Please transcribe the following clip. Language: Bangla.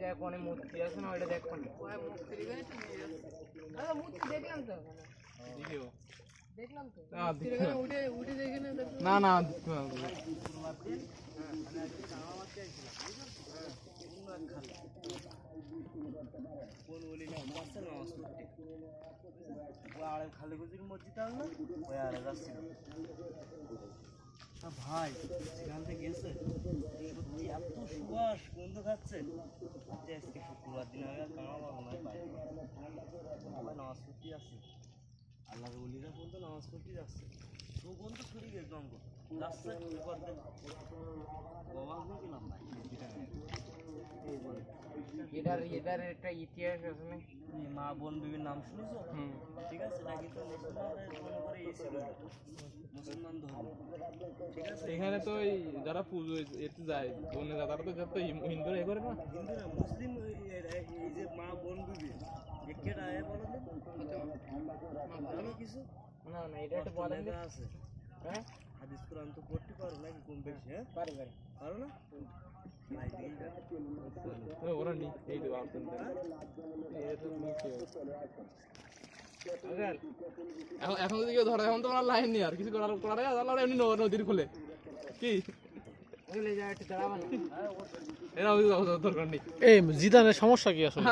দেখ অনেক মূর্তি আছে না, ওইটা দেখ কোনে মূর্তি মূর্তি দেখলাম তো দেখলাম তো উঠে দেখে না না ভাই সেখান থেকে গেছে এত সুবাস গন্ধ খাচ্ছে আজকে শুক্রবার দিন আগে কামা পাবো না সবাই নামাজ পড়তে যাচ্ছে আল্লাহর ওলিরা বলতো নামাজ পড়তে যাচ্ছে সুগন্ধ ছড়িয়ে গেছে জঙ্গল যাচ্ছে অবাক হয়ে গেলাম ভাই এটার একটা ইতিহাস আছে না, মা বোন বিবির নাম শুনেছো? ঠিক আছে, এটা কিন্তু মুসলমান ধর্ম। ঠিক আছে, এখানে তো যারা পুজো এতে যায় বোনে তারা তো যত হিন্দুরা এ করে না, হিন্দুরা মুসলিম এই যে মা বোন বিবি কেটা আয় বলো জানো কিছু? না না এটা একটা বলা আছে। হ্যাঁ হাদিস কোরআন তো পড়তে পারো নাকি কম বেশি? হ্যাঁ পারো না? ওরা নি এই তো আসেন এখন যদি কেউ ধরে এখন তো আমার লাইন নেই আর কিছু করার এমনি নদীর খুলে কি এরা দরকার নেই। এই জিদানের সমস্যা কি আসলে?